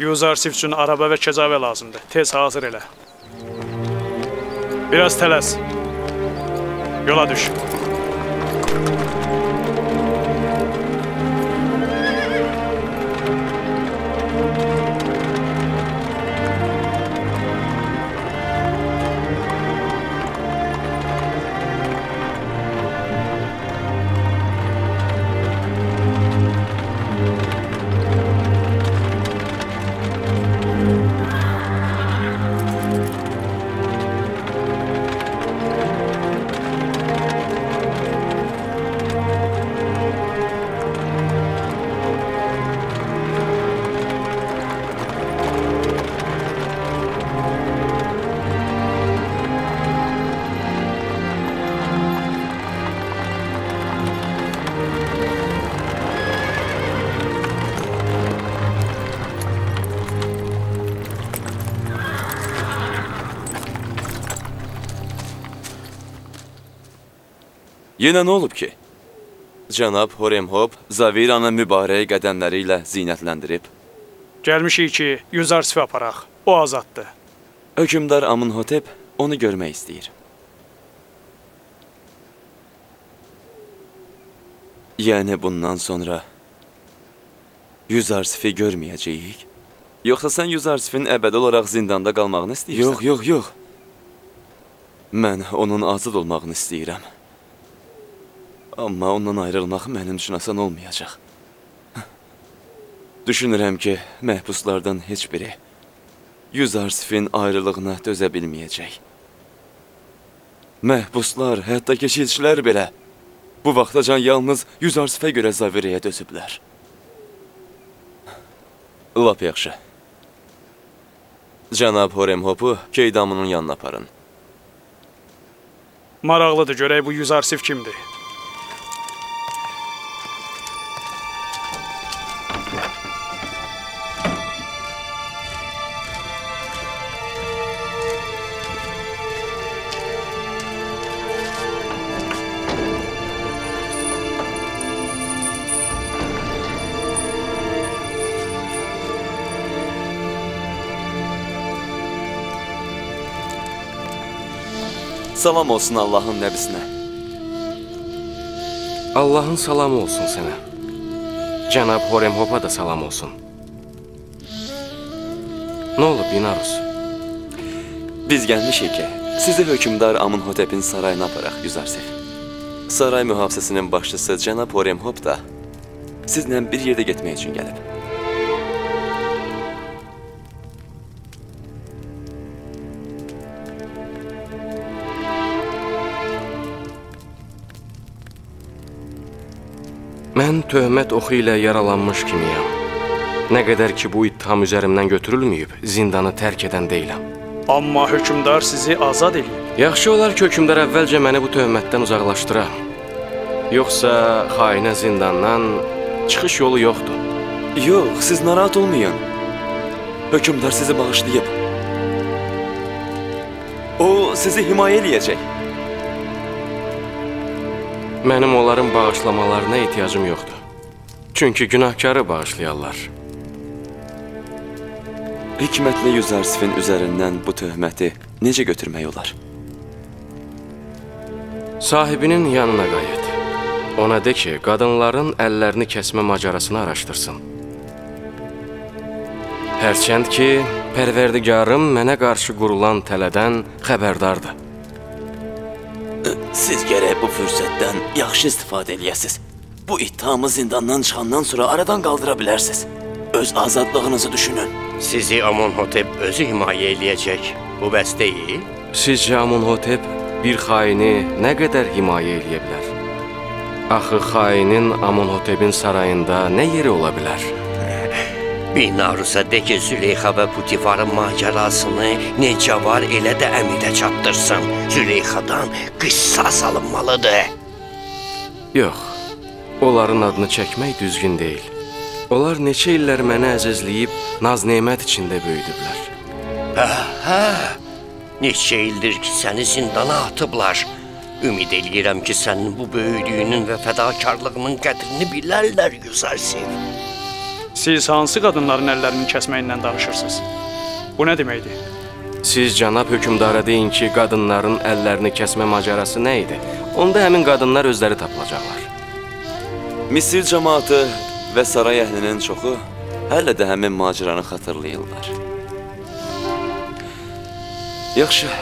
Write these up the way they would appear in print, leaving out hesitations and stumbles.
Yuzarsif üçün araba və kəcavə lazımdır. Tez hazır elə. Biraz tələs. Yola düş. Yenə nə olub ki? Cənab Horemhop Zaviranı mübarək qədəmləri ilə zinətləndirib. Gəlmişik ki, Yuzarsifə aparaq. O azaddır. Hökümdar Amunhotep onu görmək istəyir. Yəni bundan sonra Yuzarsif'i görməyəcəyik? Yoxsa sən Yuzarsif'in əbədi olaraq zindanda qalmağını istəyirsən? Yox. Mən onun azad olmağını istəyirəm. Amma ondan ayrılmaq mənim üçün asan olmayacaq. Düşünürəm ki, məhbuslardan heç biri Yuzarsif'in ayrılığına dözə bilməyəcək. Məhbuslar, hətta keşikçilər belə bu vaxtacan yalnız Yuzarsif'ə görə Zavireyə dözüblər. Lap yaxşı. Cənab Horemhop'u Keydamunun yanına aparın. Maraqlıdır, görək bu Yuzarsif kimdir? Salam olsun Allahın nəbisinə. Allahın salamı olsun sənə. Cənab Horemhop'a da salam olsun. Nə olub Binarus? Biz gəlmişik ki, sizi hökümdar Amunhotep'in sarayına aparaq, Yuzarsif. Saray mühafizəsinin başçısı Cənab Horemhop da sizlə bir yerdə getmək üçün gəlib. Mən töhmət oxu ilə yaralanmış kimiyəm. Nə qədər ki, bu ittiham üzərimdən götürülməyib, zindanı tərk edən deyiləm. Amma hökümdar sizi azad edib. Yaxşı olar ki, hökümdar əvvəlcə məni bu töhmətdən uzaqlaşdıra. Yoxsa xainə zindandan çıxış yolu yoxdur. Yox, siz narahat olmayın. Hökümdar sizi bağışlayıb. O, sizi himayə eləyəcək. Mənim onların bağışlamalarına ehtiyacım yoxdur. Çünki günahkarı bağışlayarlar. Hikmətli Yuzarsif'in üzərindən bu töhməti necə götürmək olar? Sahibinin yanına qayıt. Ona de ki, qadınların əllərini kəsmə macarasını araşdırsın. Hərçənd ki, Pərverdigarım mənə qarşı qurulan tələdən xəbərdardır. Siz gərək bu fürsətdən yaxşı istifadə eləyəsiniz. Bu ittihamı zindandan çıxandan sonra aradan qaldıra bilərsiniz. Öz azadlığınızı düşünün. Sizi Amunhotep özü himayə eləyəcək. Bu bəs deyil? Sizcə Amunhotep bir xaini nə qədər himayə eləyə bilər? Axı xainin Amunhotep'in sarayında nə yeri ola bilər? Binarusa de ki, Züleyxa və Putifarın macerasını necə var elə də əmirə çatdırsın. Züleyxadan qissas alınmalıdır. Yox, onların adını çəkmək düzgün deyil. Onlar neçə illər mənə əzizləyib, naz-nemət içində böyüdüblər. Neçə ildir ki, səni zindana atıblar. Ümid eləyirəm ki, sənin bu böyüdüyünün və fədakarlığının qədrini bilərlər, Yuzarsif. Siz hansı qadınların əllərini kəsməyindən danışırsınız? Bu nə deməkdir? Siz cənab hökmdara deyin ki, qadınların əllərini kəsmə macərası nə idi? Onda həmin qadınlar özləri tapılacaqlar. Misir cəmaatı və saray əhlinin çoxu hələ də həmin macəranı xatırlayırlar. Yaxşı.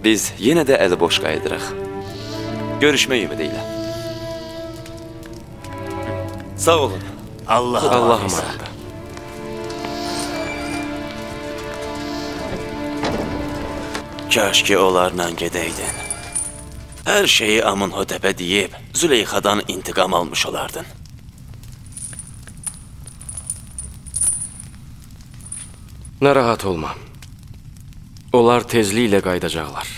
Biz yenə də əli boş qayıdırıq. Görüşmək ümidi ilə. Sağ olun. Allah əmanət. Kaş ki onlarla gedəydin. Hər şeyi Amunhotepə deyib, Züleyxadan intiqam almış olardın. Narahat olma. Onlar tezliklə qayıdacaqlar.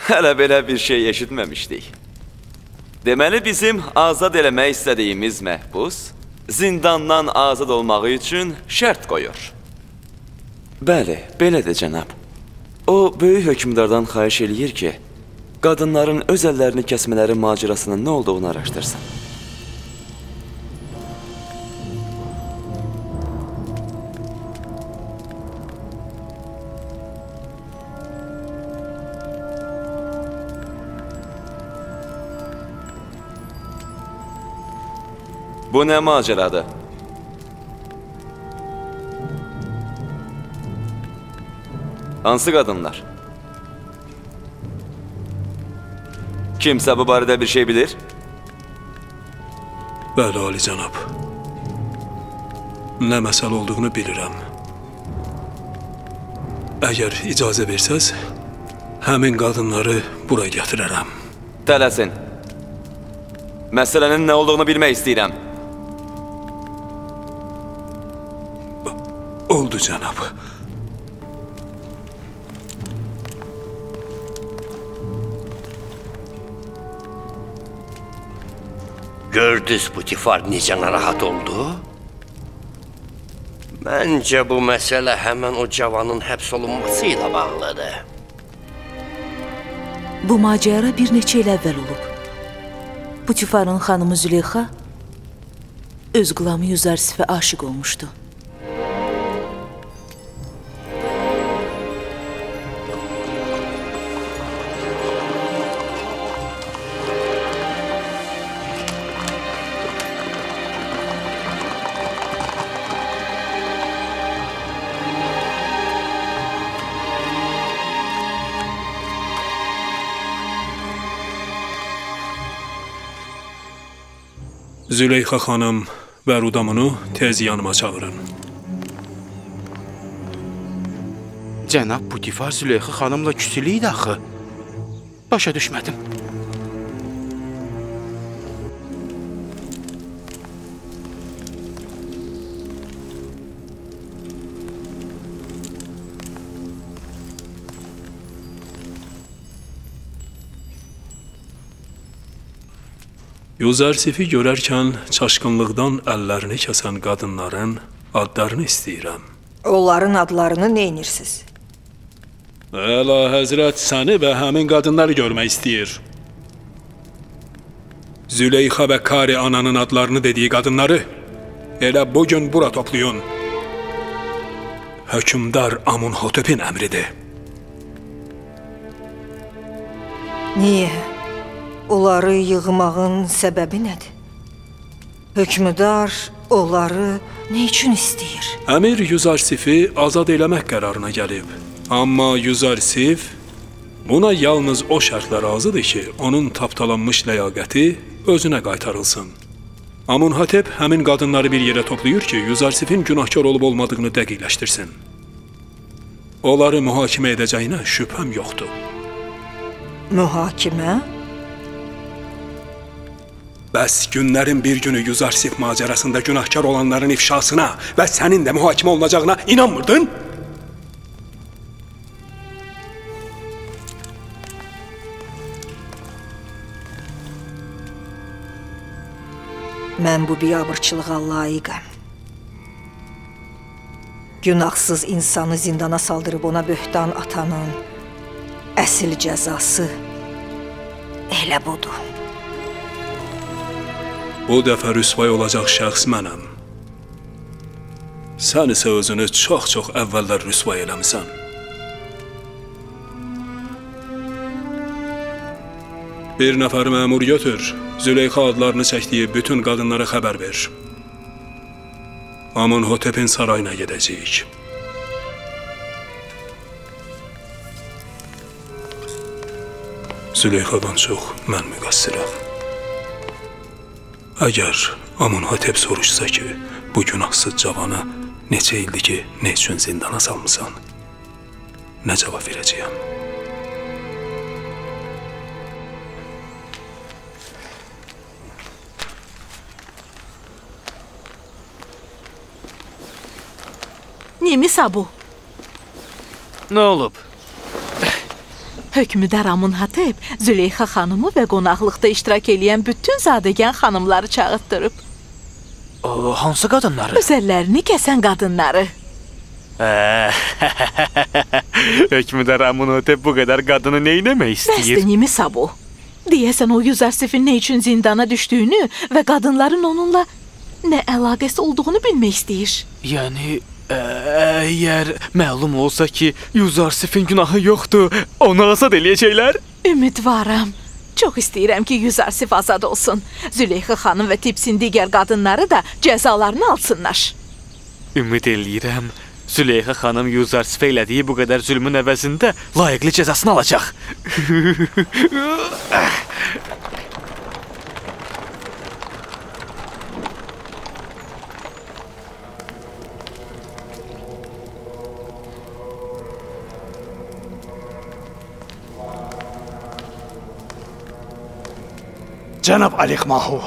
Hələ belə bir şey eşitməmişdik. Deməli bizim azad eləmək istədiyimiz məhbus zindandan azad olmağı üçün şərt qoyur. Bəli, belədir cənab. O, böyük hökmdardan xahiş eləyir ki, qadınların öz əllərini kəsmələri macərasının nə olduğunu araşdırsın. Bu nə macəradır? Hansı qadınlar? Kimsə bu barədə bir şey bilir? Bəli, Ali cənab. Nə məsələ olduğunu bilirəm. Əgər icazə versəz, həmin qadınları bura gətirərəm. Tələsin. Məsələnin nə olduğunu bilmək istəyirəm. Oldu cənab. Gördünüz Putifar necə narahat oldu? Məncə bu məsələ həmən o cavanın həbs olunması ilə bağlıdır. Bu macəra bir neçə il əvvəl olub. Putifarın xanımı Züleyxa öz qulamı Yuzarsifə aşiq olmuşdu. Züleyxa xanım və Rudamunu tez yanıma çağırın. Cənab Putifar Züleyxa xanımla küsülü idi axı. Başa düşmədim. Yuzarsif'i görərkən çaşqınlıqdan əllərini kəsən qadınların adlarını istəyirəm. Onların adlarını neynirsiniz? Əla həzrət səni və həmin qadınları görmək istəyir. Züleyxa və Kari ananın adlarını dediyi qadınları elə bugün bura toplayın. Hökmdar Amunhotepin əmridir. Niyə? Onları yığmağın səbəbi nədir? Hökmdar onları nə üçün istəyir? Əmir Yuzarsif'i azad eləmək qərarına gəlib. Amma Yuzarsif buna yalnız o şərtlə razıdır ki, onun tapdalanmış ləyaqəti özünə qaytarılsın. Amunhotep həmin qadınları bir yerə toplayır ki, Yuzarsif'in günahkar olub olmadığını dəqiqləşdirsin. Onları mühakimə edəcəyinə şübhəm yoxdur. Mühakimə? Bəs günlərin bir günü Yuzarsif macərasında günahkar olanların ifşasına və sənin də mühakimə olunacağına inanmırdın? Mən bu biabırçılığa layiqəm. Günahsız insanı zindana saldırıb ona böhtan atanın əsl cəzası elə budur. Bu dəfə rüsvay olacaq şəxs mənəm. Sən isə özünü çox-çox əvvəllər rüsvay eləmisən. Bir nəfər məmur götür, Züleyxa adlarını çəkdiyi bütün qadınlara xəbər ver. Amonhotepin sarayına gedəcəyik. Züleyxadan çox mən müqəssirəm. Əgər Amonhotep soruşsa ki, bu günahsız cavanı neçə ildir ki, nə üçün zindana salmısan, nə cavab verəcəyəm? Nemisa bu. Nə olub? Hökmüdar Amonhotep Züleyxa xanımı və qonaqlıqda iştirak edən bütün zadəgan xanımları çağırtdırıb. Hansı qadınları? Özəllərini kəsən qadınları. Hökmüdar Amonhotep bu qədər qadını nə etmək istəyir? Bəsdə Nemisa bu. Deyəsən o Yuzarsifin nə üçün zindana düşdüyünü və qadınların onunla nə əlaqəsi olduğunu bilmək istəyir. Yəni, əgər məlum olsa ki, Yuzarsifin günahı yoxdur, onu azad eləyəcəklər? Ümidvaram. Çox istəyirəm ki, Yuzarsif azad olsun. Züleyxa xanım və Tipsin digər qadınları da cəzalarını alsınlar. Ümid eləyirəm, Züleyxa xanım Yuzarsifə elədiyi bu qədər zülmün əvəzində layiqli cəzasını alacaq. Cənab Alixmahu,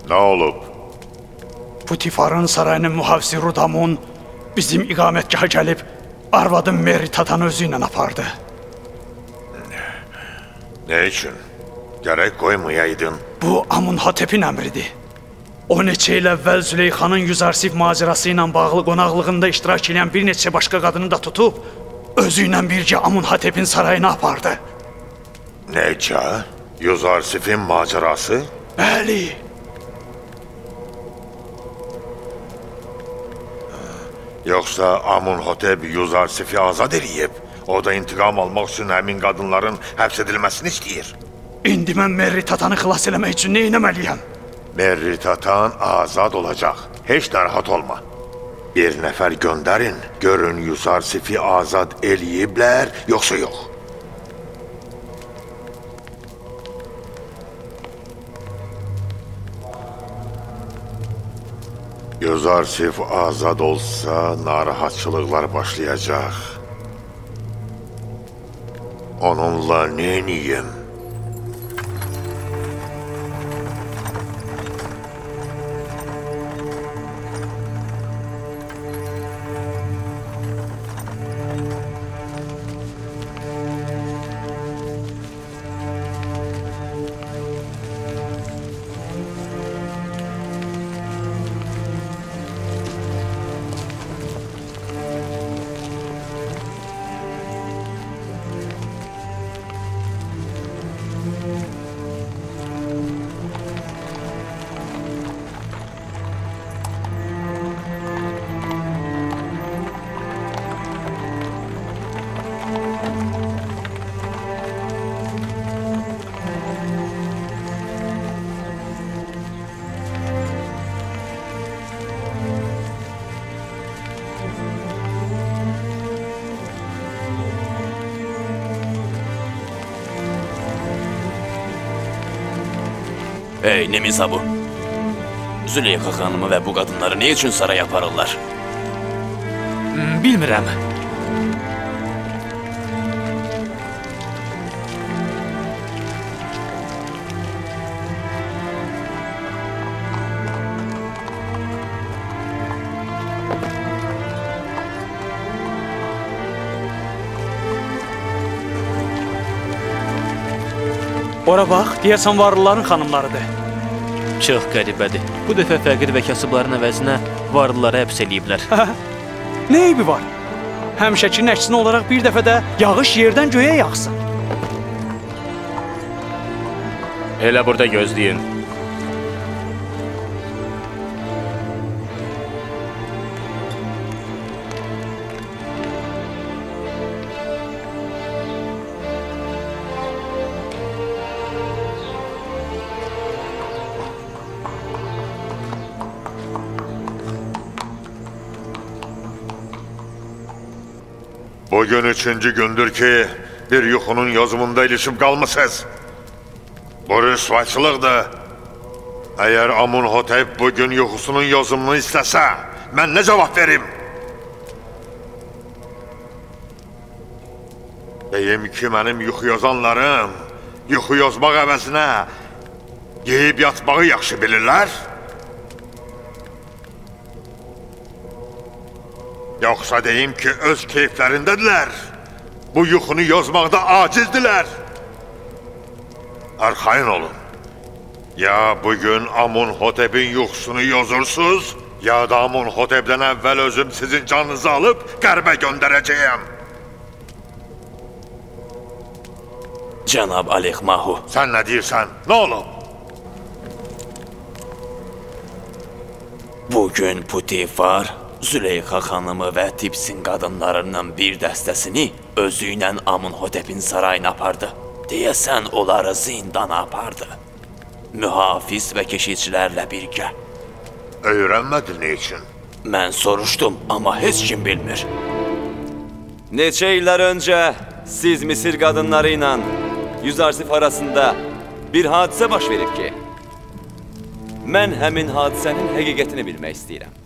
nə olub? Putifarın sarayının mühafisi Rudamun bizim iqamətgaha gəlib arvadım Meritatanı özü ilə apardı. Nə üçün? Gərək qoymayaydın. Bu Amonhotepin əmridir. O neçə il əvvəl Züleyxanın Yuzarsif macərası ilə bağlı qonaqlığında iştirak edən bir neçə başqa qadını da tutub, özü ilə birgə Amonhotepin sarayına apardı. Necə? Yuzarsifin macərası? Bəli. Yoxsa Amonhotep Yuzarsifi azad eləyib, o da intiqam almaq üçün həmin qadınların həbs edilməsini istəyir. İndi mən Meritatanı xilas eləmək üçün nə etməliyəm? Merritatan azad olacaq. Heç narahat olma. Bir nəfər göndərin, görün Yuzarsifi azad eləyiblər, yoxsa yox. Yuzarsif azad olsa, narahatçılıqlar başlayacaq. Onunla nə edeyim? Ey, Nemisa bu? Züleyxa xanımı və bu qadınları nə üçün saraya aparırlar? Bilmirəm. Ora bax, deyəsən varlıların xanımlarıdır. Çox qəribədir. Bu dəfə fəqir və kasıbların əvəzinə varlıları həbs eləyiblər. Nə eybi var? Həmişəki əksinə olaraq bir dəfə də yağış yerdən göyə yağsın. Elə burada gözləyin. Bugün 3-cü gündür ki, bir yuxunun yazımında ilişib qalmısınız. Bu rüsvayçılıqdır. Əgər Amunhotep bugün yuxusunun yazımını istəsə, mən nə cavab verim? Deyim ki, mənim yuxu yazanlarım, yuxu yazmaq əvəzinə yeyib yatmağı yaxşı bilirlər. Yoxsa deyim ki, öz keyflərindədirlər. Bu yuxunu yazmaqda acizdirlər. Arxayın olun. Ya bugün Amunhotep'in yuxusunu yazırsınız, ya da Amunhotep'dən əvvəl özüm sizin canınızı alıb qərbə göndərəcəyəm. Cənab Alexmahu. Sən nə deyirsən? Nə olub? Bugün Putifar Züleyxa xanımı və Tipsin qadınlarından bir dəstəsini özü ilə Amunhotep'in sarayına apardı. Deyəsən, onları zindana apardı. Mühafiz və keşikçilərlə birgə. Öyrənmədin nə üçün? Mən soruşdum, amma heç kim bilmir. Neçə illər öncə siz Misir qadınları ilə Yüzarsif arasında bir hadisə baş verib ki, mən həmin hadisənin həqiqətini bilmək istəyirəm.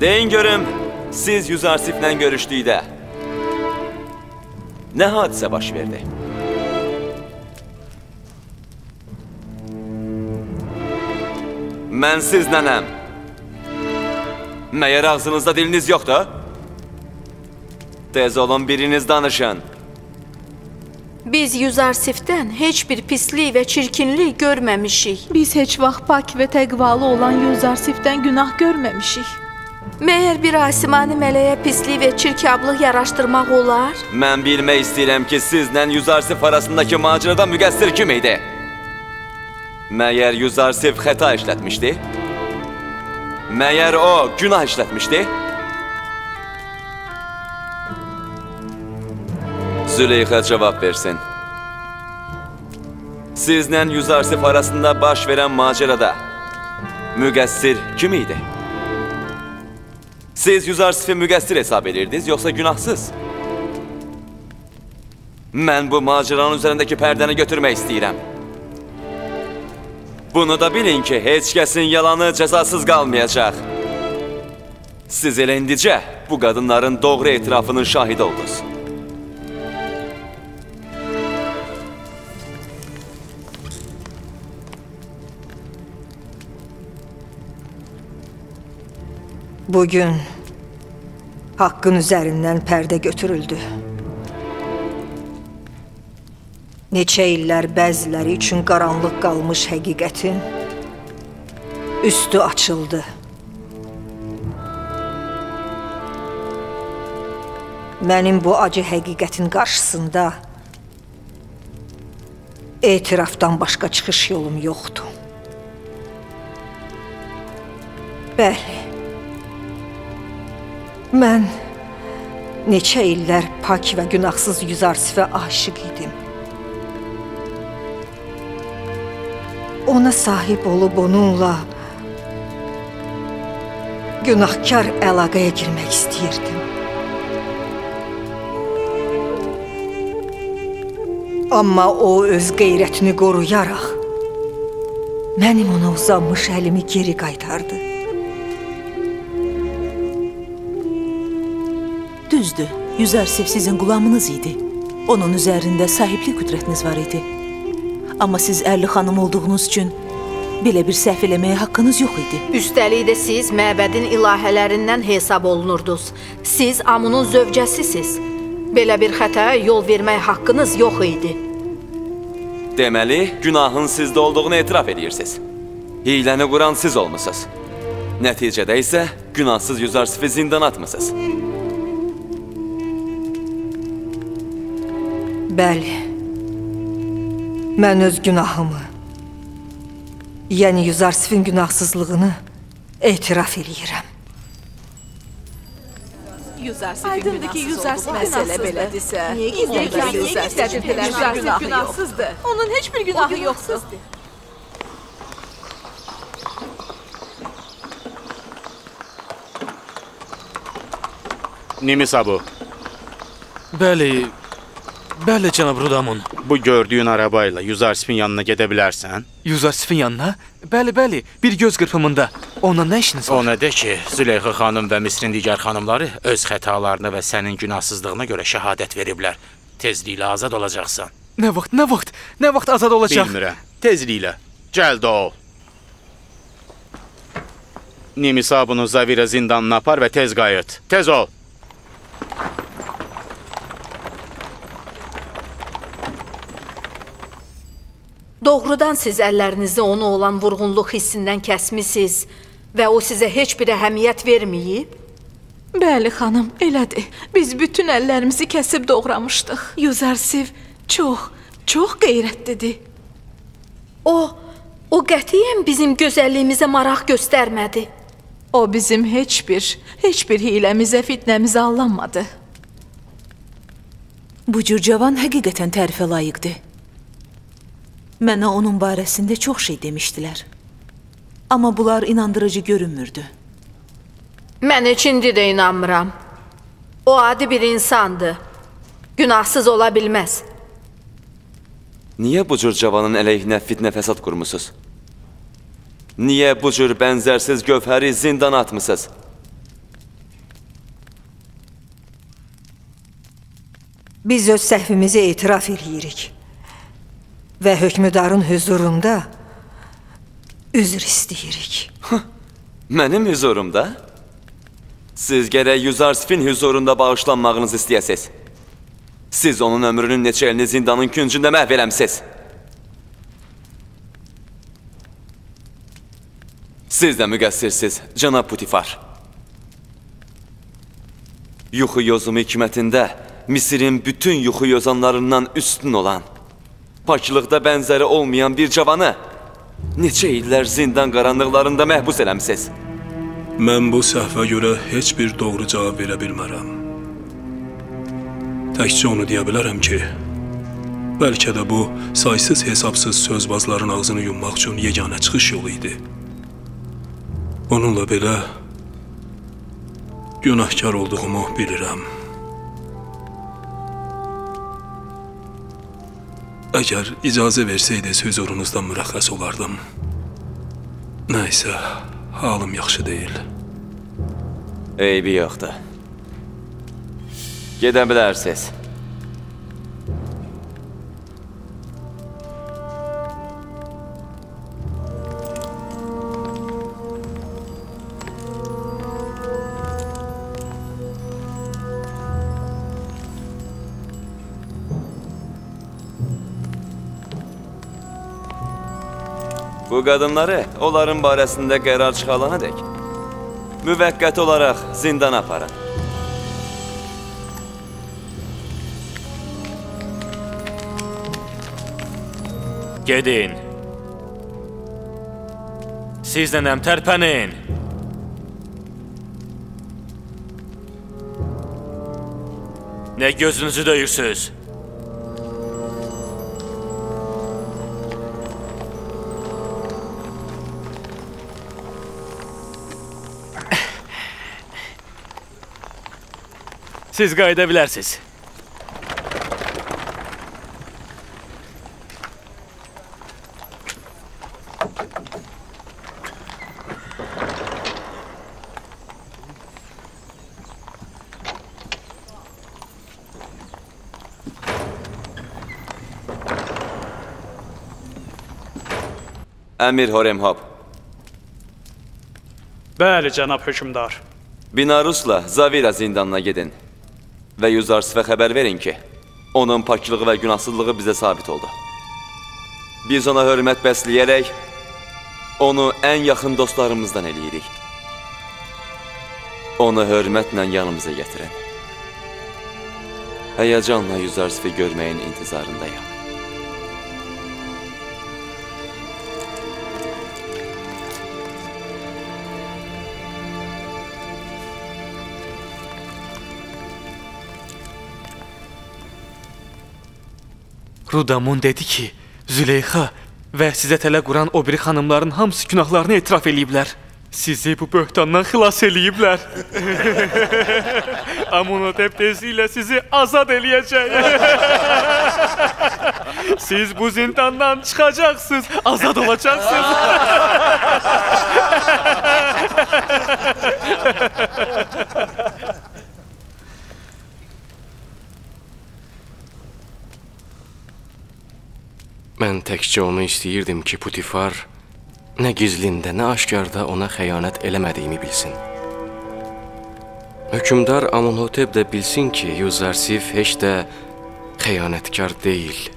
Deyin görüm, siz Yüzarsiflə görüşdükdə nə hadisə baş verdi? Mən sizlənəm. Məyər ağzınızda diliniz yoxdur? Tez olun, biriniz danışın. Biz Yüzarsifdən heç bir pislik və çirkinlik görməmişik. Biz heç vaxt pak və təqvalı olan Yüzarsifdən günah görməmişik. Məyər bir asimani mələyə pislik və çirkablıq yaraşdırmaq olar? Mən bilmək istəyirəm ki, sizlə Yüzarsif arasındakı macerada müqəssir kim idi? Məyər Yüzarsif xəta işlətmişdi? Məyər o günah işlətmişdi? Züleyxa cavab versin. Sizlə Yüzarsif arasında baş verən macerada müqəssir kim idi? Siz Yüzarsif'i müqəssir hesab edirdiniz, yoxsa günahsız? Mən bu maceranın üzərindəki pərdəni götürmək istəyirəm. Bunu da bilin ki, heç kəsin yalanı cəzasız qalmayacaq. Siz elə indicə bu qadınların doğru etirafının şahidi oldunuz. Bugün haqqın üzərindən pərdə götürüldü. Neçə illər bəziləri üçün qaranlıq qalmış həqiqətin üstü açıldı. Mənim bu acı həqiqətin qarşısında etirafdan başqa çıxış yolum yoxdur. Bəli. Mən neçə illər pak və günahsız Yüzarsifə aşiq idim. Ona sahib olub onunla günahkar əlaqəyə girmək istəyirdim. Amma o öz qeyrətini qoruyaraq mənim ona uzanmış əlimi geri qaytardı. Düzdür, Yüzarsif sizin qulamınız idi. Onun üzərində sahiblik qüdrətiniz var idi. Amma siz ərli xanım olduğunuz üçün belə bir səhv eləməyə haqqınız yox idi. Üstəlik də siz məbədin ilahələrindən hesab olunurdunuz. Siz Amunun zövcəsisiz. Belə bir xətaya yol vermək haqqınız yox idi. Deməli, günahın sizdə olduğunu etiraf edirsiniz. Hiləni quran siz olmusunuz. Nəticədə isə günahsız Yüzarsifi zindana atmısınız. Bəli. Mən öz günahımı, yəni Yüzarsifin günahsızlığını etiraf eləyirəm. Aydındır ki, Yüzarsif məsələ belədirsə. Niyə gizlədilər? Yüzarsif günahsızdır. Onun heç bir günahı yoxdur. Nimisa bu. Bəli, cənab Rudamun. Bu gördüyün arabayla Yüzarsifin yanına gedə bilərsən? Yüzarsifin yanına? Bəli, bir göz qırpımında. Onunla nə işiniz var? O nə də ki, Züleyxa xanım və Misrin digər xanımları öz xətalarına və sənin günahsızlığına görə şəhadət veriblər. Tezliklə azad olacaqsan. Nə vaxt azad olacaq? Bilmirəm. Tezliklə. Cəld ol. Nimisa bunu Zavira zindanına apar və tez qayıt. Tez ol. Doğrudan siz əllərinizi ona olan vurğunluq hissindən kəsmisiniz və o sizə heç bir əhəmiyyət verməyib? Bəli, xanım, elədir. Biz bütün əllərimizi kəsib doğramışdıq. Yüzarsif çox qeyrətlidir. O qətiyyən bizim gözəlliyimizə maraq göstərmədi. O bizim heç bir hiləmizə, fitnəmizə allanmadı. Bu cür cavan həqiqətən tərifə layiqdir. Mənə onun barəsində çox şey demişdilər. Amma bunlar inandırıcı görünmürdü. Mən heç indi də inanmıram. O adi bir insandır. Günahsız ola bilməz. Niyə bu cür cavanın əleyhinə fitnə fəsad qurmusunuz? Niyə bu cür bənzərsiz gövhəri zindana atmısınız? Biz öz səhvimizi etiraf edirik və hökmdarın huzurunda üzr istəyirik. Mənim huzurumda? Siz gərək Yüzarsifin huzurunda bağışlanmağınızı istəyəsiz. Siz onun ömrünün neçə elini zindanın küncündə məhv eləmsiz. Siz də müqəssirsiz, cənab Putifar. Yuxu yozumu hikmətində Misirin bütün yuxu yozanlarından üstün olan, paklıqda bənzəri olmayan bir cavanı neçə illər zindan qaranlıqlarında məhbus eləmsiz. Mən bu səhvə görə heç bir doğru cavab verə bilmərəm. Təkcə onu deyə bilərəm ki, bəlkə də bu saysız hesabsız sözbazların ağzını yummaq üçün yeganə çıxış yolu idi. Onunla belə günahkar olduğumu bilirəm. Əgər icazə versəydiniz huzurunuzdan mürəxxəs olardım. Nəysə, halım yaxşı deyil. Eybi yoxdur. Gedə bilərsiniz. Bu qadınları onların barəsində qərar çıxarılana dək müvəqqəti olaraq zindana aparın. Gedin. Siz nənəm tərpənin. Nə gözünüzü döyürsünüz? Siz qayıda bilərsiniz. Əmir Horemhab. Bəli, cənab hökmdar. Binarusla Zavira zindanına gedin və Yüzarsifə xəbər verin ki, onun paklığı və günahsızlığı bizə sabit oldu. Biz ona hörmət bəsləyərək, onu ən yaxın dostlarımızdan eləyirik. Onu hörmətlə yanımıza gətirin. Həyəcanla Yüzərsifi görməyin intizarındayım. Rudamun dedi ki, Züleyxa və sizə tələ quran o biri xanımların hamısı günahlarını etiraf eləyiblər. Sizi bu böhtandan xilas eləyiblər. Amunhotep tezliklə sizi azad eləyəcək. Siz bu zindandan çıxacaqsınız, azad olacaqsınız. Mən təkcə onu istəyirdim ki, Putifar nə gizlində, nə aşkarda ona xəyanət eləmədiyimi bilsin. Hökümdar Amunhotep də bilsin ki, Yüzarsif heç də xəyanətkar deyil.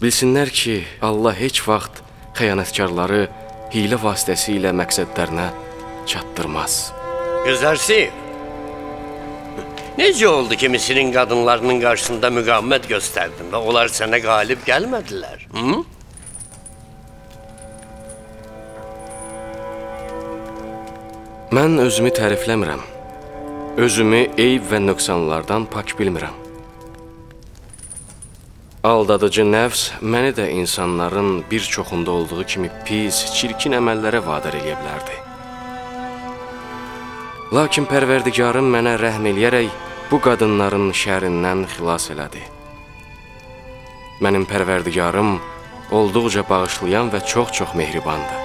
Bilsinlər ki, Allah heç vaxt xəyanətkarları hiylə vasitəsilə məqsədlərinə çatdırmaz. Yüzarsif, necə oldu ki, Misirin qadınlarının qarşısında müqavimət göstərdin və onlar sənə qalib gəlmədilər? Mən özümü tərifləmirəm. Özümü eyb və nöqsanlardan pak bilmirəm. Aldadıcı nəfs məni də insanların bir çoxunda olduğu kimi pis, çirkin əməllərə vadar eləyə bilərdi. Lakin Pərverdigarım mənə rəhm eləyərək bu qadınların şərindən xilas elədi. Mənim Pərverdigarım olduqca bağışlayan və çox-çox mehribandır.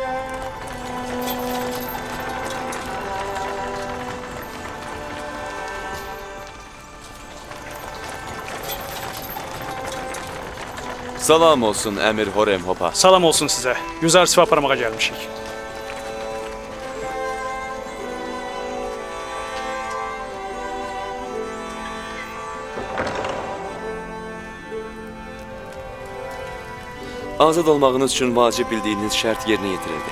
Salam olsun Əmir Horemhopa. Salam olsun sizə. Yüzərsifi aparmağa gəlmişik. Azad olmağınız üçün vacib bildiyiniz şərt yerinə yetirildi.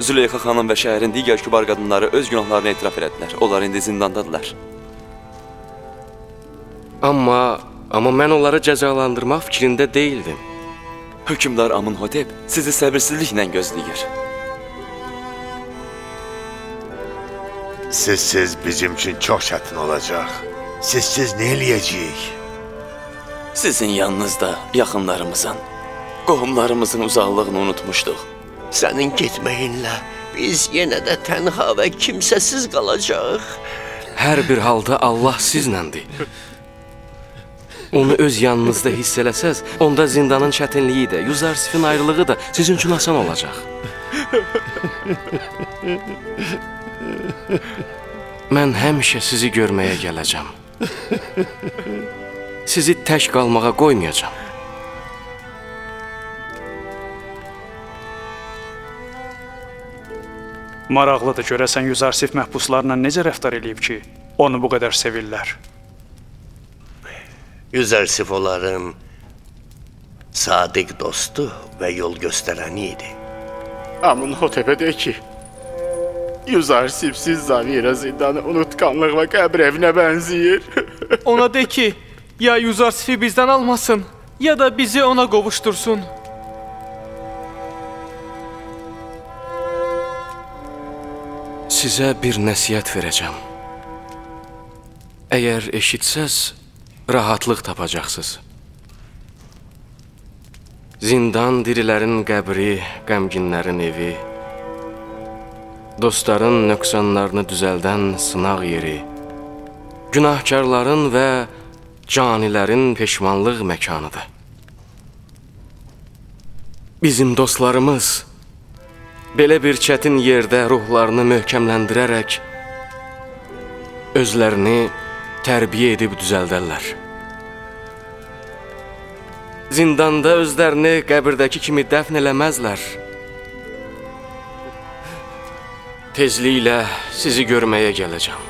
Züleyxa xanım və şəhərin digər kübar qadınları öz günahlarını etiraf elədilər. Onlar indi zindandadırlar. Amma mən onları cəzalandırmaq fikrində deyildim. Hökümdar Amunhotep sizi səbirsizliklə gözləyir. Sizsiz bizim üçün çox çətin olacaq. Sizsiz nə eləyəcəyik? Sizin yanınızda yaxınlarımızın, qohumlarımızın uzaqlığını unutmuşduq. Sənin getməyinlə biz yenə də tənha və kimsəsiz qalacaq. Hər bir halda Allah siznəndir. Onu öz yanınızda hiss eləsəz, onda zindanın çətinliyi də, Yüzarsifin ayrılığı da sizin üçün asan olacaq. Mən həmişə sizi görməyə gələcəm. Sizi tək qalmağa qoymayacam. Maraqlıdır, görəsən Yüzarsif məhbuslarla necə rəftar eləyib ki, onu bu qədər sevirlər. Yüzarsif onların sadiq dostu və yol göstərəni idi. Amunhotep'e de ki, Yüzarsifsiz Zavira zindanı unutkanlıq və qəbr evinə bənziyir. Ona de ki, ya Yüzarsifi bizdən almasın, ya da bizi ona qovuştursun. Sizə bir nəsiyyət verəcəm. Əgər eşitsəz, rahatlıq tapacaqsınız. Zindan dirilərin qəbri, qəmginlərin evi, dostların nöqsanlarını düzəldən sınaq yeri, günahkarların və canilərin peşmanlıq məkanıdır. Bizim dostlarımız belə bir çətin yerdə ruhlarını möhkəmləndirərək özlərini tərbiyə edib düzəldərlər. Zindanda özlərini qəbirdəki kimi dəfn eləməzlər. Tezliklə sizi görməyə gələcəm.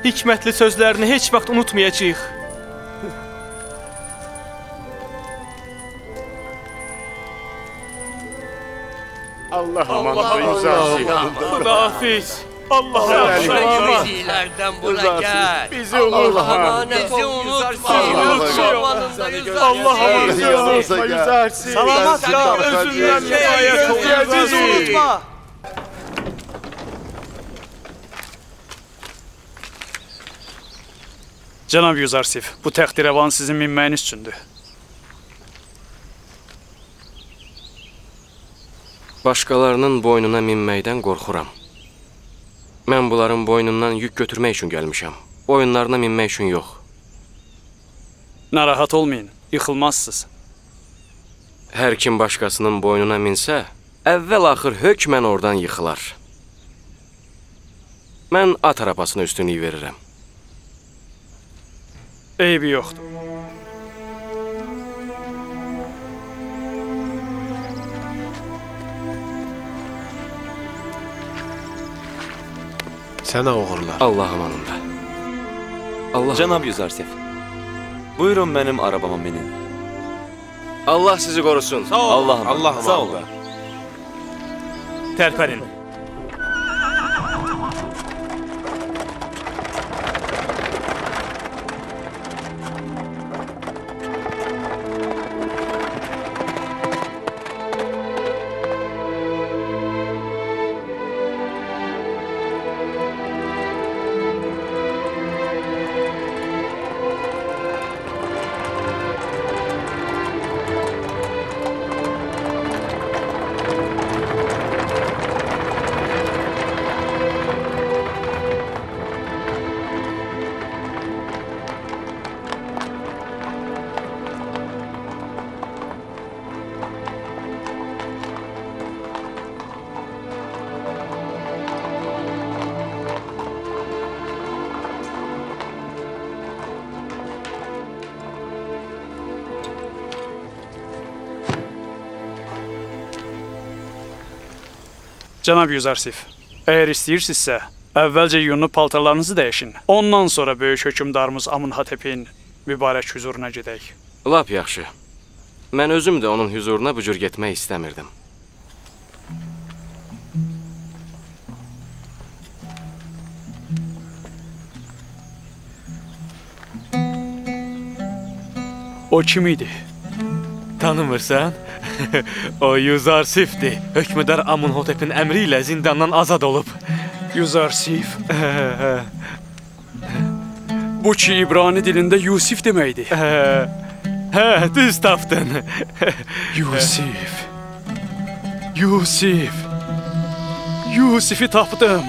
Hikmətli sözlərini heç vaxt unutmayacağıq. Allah amanın Yüzarsif. Xudahafiz. Allah Bizlərdən buna gəl. Bizi unutma. Bizi unutma. Allah unutma Yüzarsif. Salamat qal, özündən müayət ol. Bizi unutma. Cənab Yüzarsif, bu təxtirəvan sizin minməyiniz üçündür. Başqalarının boynuna minməkdən qorxuram. Mən bunların boynundan yük götürmək üçün gəlmişəm. Boyunlarına minmək üçün yox. Narahat olmayın, yıxılmazsınız. Hər kim başqasının boynuna minsə, əvvəl-axır hökmən oradan yıxılar. Mən at arabasına üstünlük verirəm. Eybi yoxdur. Sənə uğurlar. Allah amanında. Allah Cənab Yüzarsif, buyurun mənim arabama minin. Allah sizi qorusun. Sağ ol. Allah amanında. Sağ olun. Tərpənin. Cənab Yüzarsif, əgər istəyirsinizsə, əvvəlcə yunub paltarlarınızı dəyişin. Ondan sonra böyük hökümdarımız Amunhatepin mübarək hüzuruna gedək. Lap yaxşı. Mən özüm də onun hüzuruna bu cür getmək istəmirdim. O kim idi? Tanımırsan? O Yüzarsifdir. Hökmdar Amunhotepin əmri ilə zindandan azad olub. Yüzarsif? Bu ki, İbrani dilində Yusif deməkdir. Hə, düz tapdın. Yusif. Yusif. Yusifi tapdım.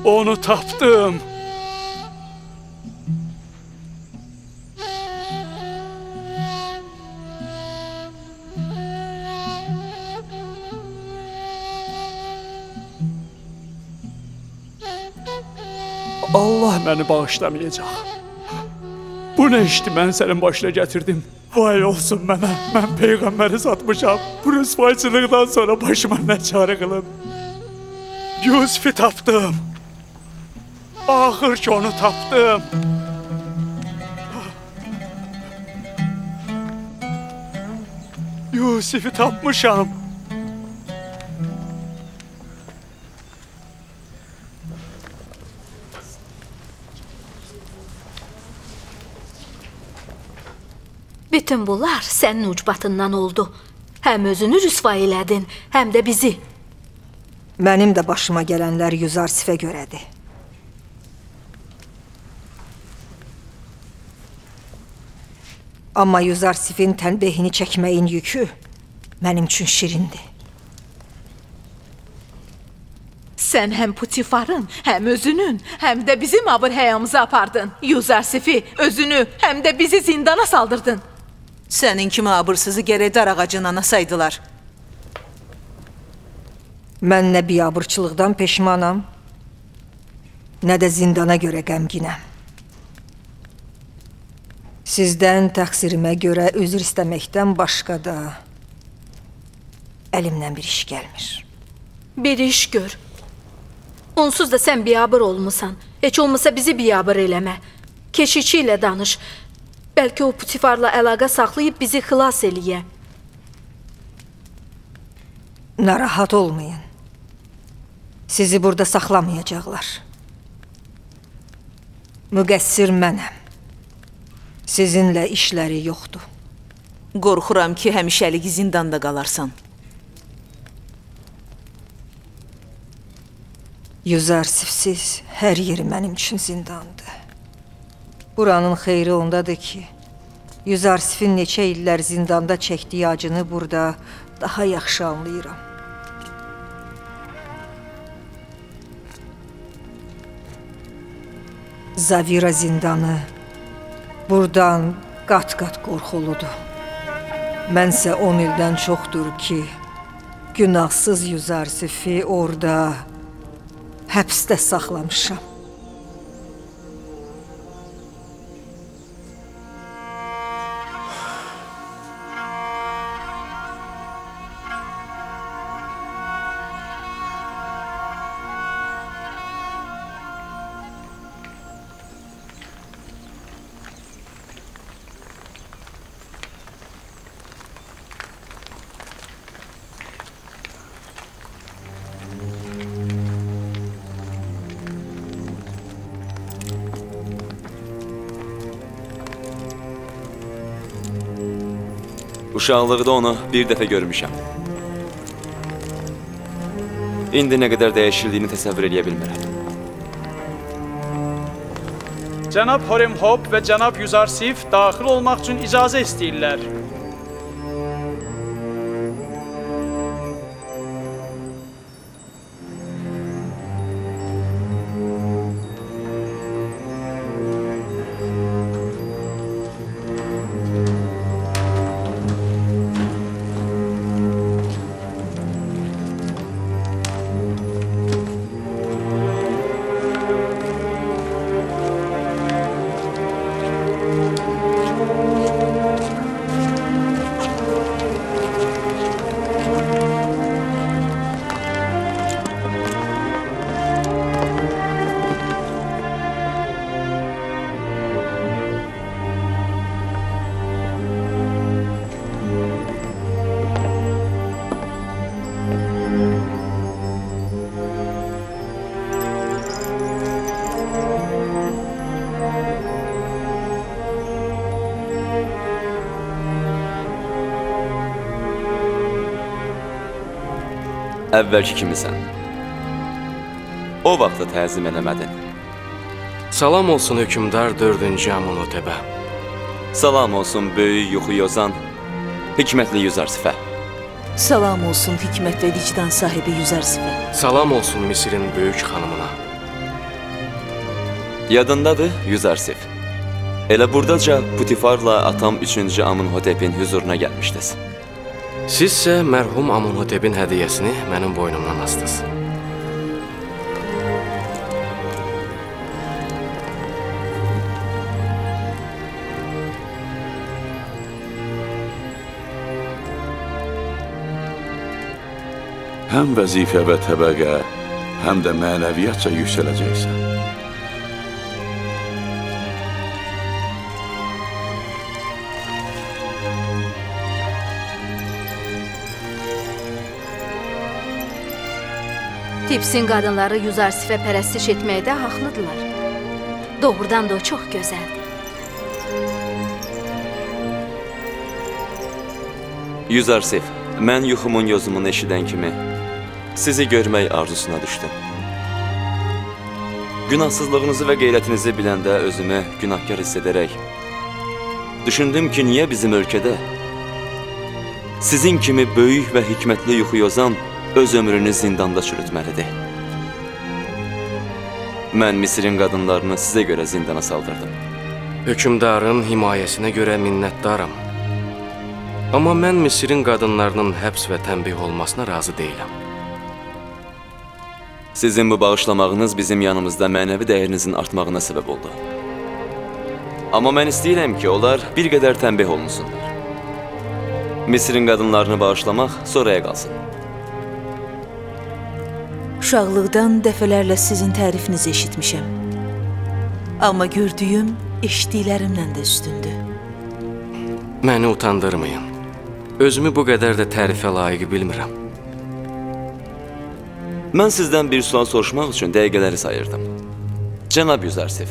Onu tapdım. Allah məni bağışlamayacaq. Bu nə işdir mən sənin başına gətirdim? Vay olsun mənə, mən Peyğəmbəri satmışam. Bu rüsvayçılıqdan sonra başıma nə çarə qılın? Yusifi tapdım. Axır ki onu tapdım. Yusifi tapmışam. Bütün bunlar sənin ucbatından oldu. Həm özünü rüsva elədin, həm də bizi. Mənim də başıma gələnlər Yüzarsifə görədir. Amma Yüzarsifin tənbehini çəkməyin yükü mənim üçün şirindir. Sən həm Putifarın, həm özünün, həm də bizim abır həyamızı apardın. Yüzarsifi, özünü, həm də bizi zindana saldırdın. Sənin kimi abırsızı gərək dar ağacına nasaydılar. Mən nə biabırçılıqdan peşmanam, nə də zindana görə qəmginəm. Sizdən təqsirimə görə üzr istəməkdən başqa da əlimdən bir iş gəlmir. Bir iş gör. Onsuz da sən biyabır olmusan. Heç olmasa bizi biyabır eləmə. Keşikçi ilə danış. Bəlkə o Putifarla əlaqə saxlayıb bizi xilas eləyə. Narahat olmayın. Sizi burada saxlamayacaqlar. Müqəssir mənəm. Sizinlə işləri yoxdur. Qorxuram ki, həmişəlik zindanda qalarsan. Yüzarsifsiz hər yeri mənim üçün zindandır. Buranın xeyri ondadır ki, Yüzarsifin neçə illər zindanda çəkdiyi acını burada daha yaxşı anlayıram. Zavira zindanı buradan qat-qat qorxuludur. Mənsə 10 ildən çoxdur ki, günahsız Yüzarsifi orada həbsdə saxlamışam. Uşaqlıqda onu bir dəfə görmüşəm. İndi nə qədər dəyişildiyini təsəvvür edə bilmirəm. Cənab Horemhop və cənab Yüzarsif daxil olmaq üçün icazə istəyirlər. Əvvəlki kimisən. O vaxtda təzim eləmədin. Salam olsun hökümdar 4-cü Amonhotepə. Salam olsun böyük yuxu yozan, hikmətli Yüzarsifə. Salam olsun hikmət və vicdan sahibi Yüzarsifə. Salam olsun Misirin böyük xanımına. Yadındadır Yüzarsif. Elə buradaca Putifarla atam 3-cü Amonhotepin huzuruna gəlmişdiniz. Sizsə mərhum Amonhotepin hədiyyəsini mənim boynumdan astınız. Həm vəzifə və təbəqə, həm də mənəviyyatca yüksələcəksən. Tipsin qadınları Yüzarsifə pərəstiş etməkdə haqlıdırlar. Doğrudan da o çox gözəldir. Yüzarsif, mən yuxumun yozumunu eşidən kimi sizi görmək arzusuna düşdüm. Günahsızlığınızı və qeyrətinizi biləndə özümü günahkar hiss edərək düşündüm ki, niyə bizim ölkədə sizin kimi böyük və hikmətli yuxu yozan öz ömrünü zindanda çürütməlidir. Mən Misirin qadınlarını sizə görə zindana saldırdım. Hökümdarın himayəsinə görə minnətdaram. Amma mən Misirin qadınlarının həbs və tənbih olmasına razı deyiləm. Sizin bu bağışlamağınız bizim yanımızda mənəvi dəyərinizin artmağına səbəb oldu. Amma mən istəyirəm ki, onlar bir qədər tənbih olunsunlar. Misirin qadınlarını bağışlamaq sonraya qalsın. Uşaqlıqdan dəfələrlə sizin tərifinizi eşitmişəm. Amma gördüyüm eşitdiklərimdən də üstündür. Məni utandırmayın. Özümü bu qədər də tərifə layiq bilmirəm. Mən sizdən bir sual soruşmaq üçün dəqiqələri sayırdım. Cənab Yüzarsif,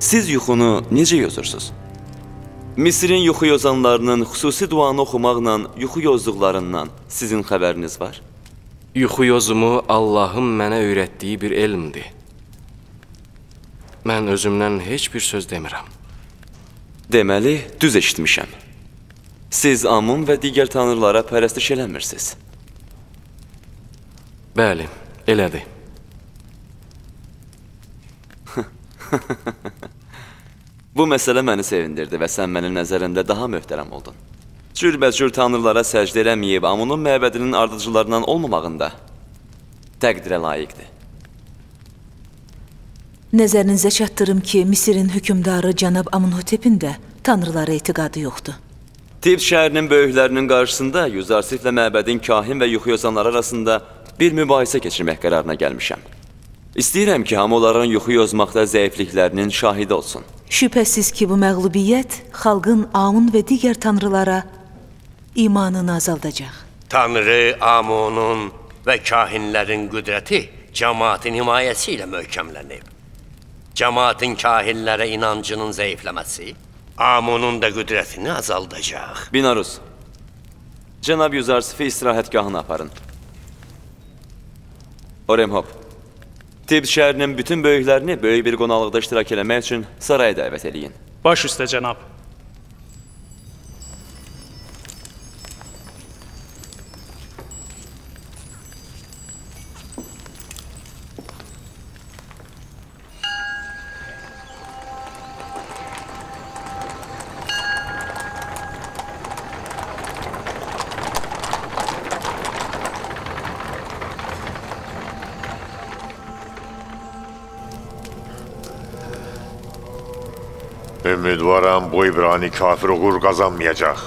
siz yuxunu necə yozursunuz? Misirin yuxu yozanlarının xüsusi duanı oxumaqla yuxu yozduqlarından sizin xəbəriniz var? Yuxu yozumu Allahın mənə öyrətdiyi bir elmdir. Mən özümdən heç bir söz demirəm. Deməli, düz eşitmişəm. Siz Amun və digər tanrılara pərəstiş eləmirsiniz. Bəli, elədir. Bu məsələ məni sevindirdi və sən mənim nəzərimdə daha möhtərəm oldun. Cürbəcür tanrılara səcdə eləməyib, Amunun məbədinin ardıcılarından olmamağında təqdirə layiqdir. Nəzərinizə çatdırım ki, Misirin hökümdarı cənab Amunhotepin də tanrılara etiqadı yoxdur. Tib şəhərinin böyüklərinin qarşısında Yüzarsiflə məbədin kahin və yuxu yozanları arasında bir mübahisə keçirmək qərarına gəlmişəm. İstəyirəm ki, hamı onların yuxu yozmaqda zəifliklərinin şahidi olsun. Şübhəsiz ki, bu məğlubiyyət xalqın Amun və digər tanrılara imanını azaldacaq. Tanrı, Amunun və kahinlərin qüdrəti cəmaatın himayəsi ilə möhkəmlənib. Cəmaatın kahinlərə inancının zəifləməsi Amunun da qüdrətini azaldacaq. Binarus, cənab Yüzarsifi istirahətgahına aparın. Oremhop, Tib şəhərinin bütün böyüklərini böyük bir qonaqlıqda iştirak eləmək üçün saraya dəvət eləyin. Baş üstə, cənab. Ümidvaram bu İbrani kafir uğur qazanmayacaq.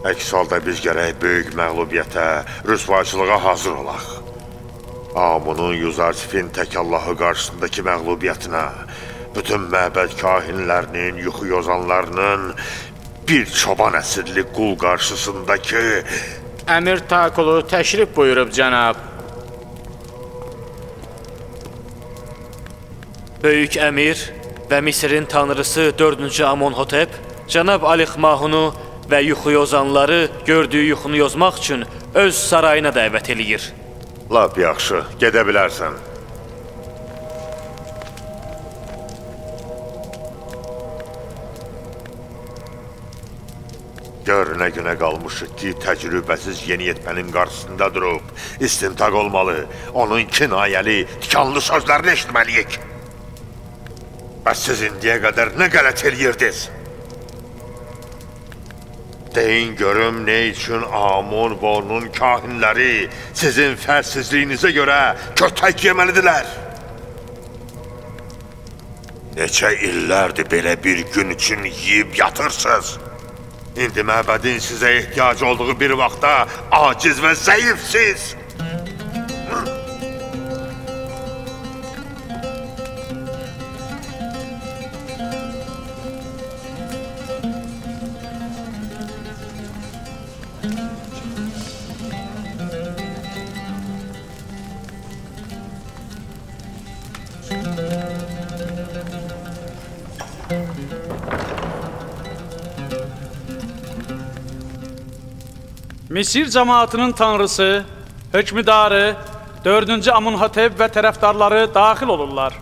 Əks halda biz gərək böyük məğlubiyyətə, rüsvayçılığa hazır olaq. Amunun Yüzarsifin tək Allahı qarşısındakı məğlubiyyətinə, bütün məbəd kahinlərinin, yuxu yozanlarının bir çoban əsirli qul qarşısındakı... Əmir Takulu təşrif buyurub, cənab. Böyük əmir və Misirin tanrısı 4-cü Amonhotep, cənab Alixmahunu və yuxu yozanları gördüyü yuxunu yozmaq üçün öz sarayına dəvət eləyir. Lap yaxşı, gedə bilərsən. Gör nə günə qalmışıq ki, təcrübəsiz yeniyetmənin qarşısında durub, istintaq olmalı, onun kinayəli, tikanlı sözlərini eşitməliyik. Bəs siz indiyə qədər nə qələt eləyirdiniz? Deyin görüm, nə üçün Amun və onun kahinləri sizin fərsizliyinizə görə kötək yeməlidirlər? Neçə illərdir belə bir gün üçün yiyib yatırsınız? İndi məbədin sizə ehtiyacı olduğu bir vaxtda aciz və zəifsiz. Misir cəmaatının tanrısı, hökmüdarı, 4-cü Amonhotep və tərəfdarları daxil olurlar.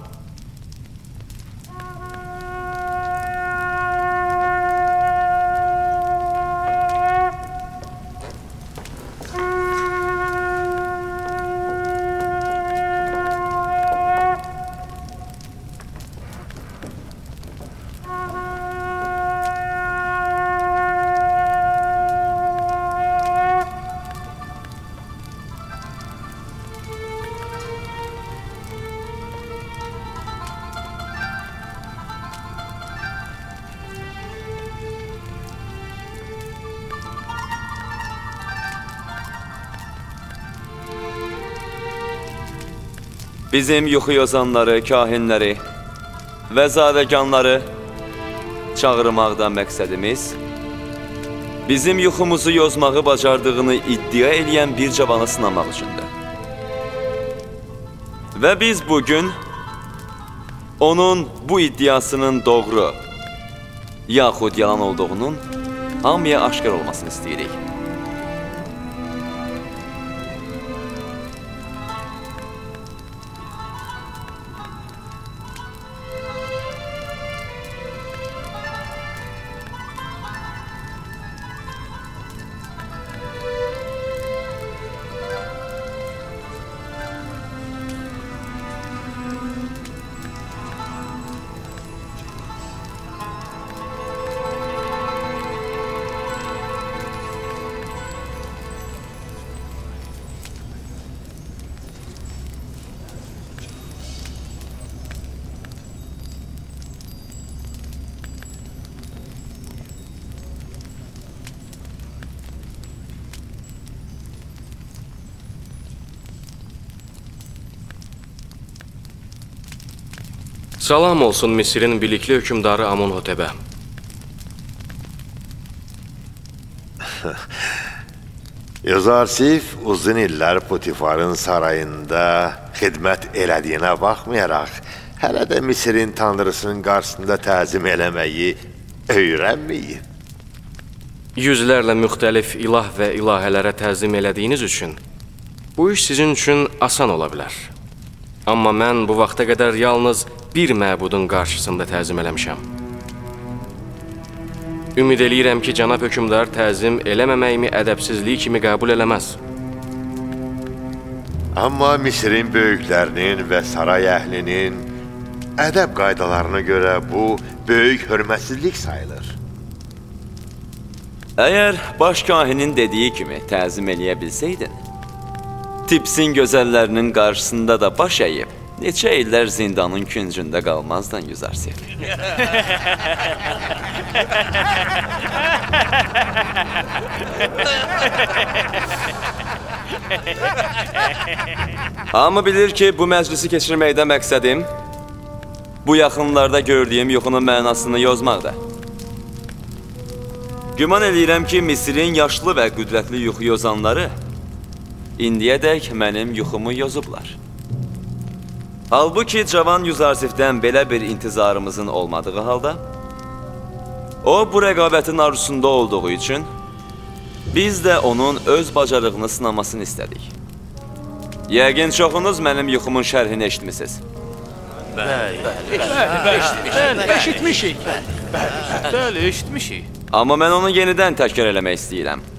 bizim yuxu yozanları, kahinləri və zadəganları çağırmaqda məqsədimiz bizim yuxumuzu yozmağı bacardığını iddia eləyən bir cavanı sınamaq üçündür. Və biz bugün onun bu iddiasının doğru yaxud yalan olduğunun hamıya aşkar olmasını istəyirik. Salam olsun Misirin bilikli hökümdarı Amonhotepə. Yuzarsif uzun illər Putifarın sarayında xidmət elədiyinə baxmayaraq, hələ də Misirin tanrısının qarşısında təzim eləməyi öyrənməyib. Yüzlərlə müxtəlif ilah və ilahələrə təzim elədiyiniz üçün bu iş sizin üçün asan ola bilər. Amma mən bu vaxta qədər yalnız bir məbudun qarşısında təzim eləmişəm. Ümid eləyirəm ki, cənab hökümdar təzim eləməməyimi ədəbsizliyi kimi qəbul eləməz. Amma Misirin böyüklərinin və saray əhlinin ədəb qaydalarına görə bu böyük hörmətsizlik sayılır. Əgər baş kahinin dediyi kimi təzim eləyə bilsəydin, Tipsin gözəllərinin qarşısında da baş əyib, neçə illər zindanın küncündə qalmazdan Yuzarsif. Hamı bilir ki, bu məclisi keçirməkdə məqsədim bu yaxınlarda gördüyüm yuxunun mənasını yozmaqdır. Güman eləyirəm ki, Misirin yaşlı və qüdrətli yuxu yozanları indiyədək mənim yuxumu yozublar. Halbuki cavan Yuzarsifdən belə bir intizarımızın olmadığı halda, o bu rəqabətin arzusunda olduğu üçün biz də onun öz bacarığını sınamasını istədik. Yəqin çoxunuz mənim yuxumun şərhini eşitmisiniz. Eşitmişik. Bəli, eşitmişik. Amma mən onu yenidən təkrar eləmək istəyirəm.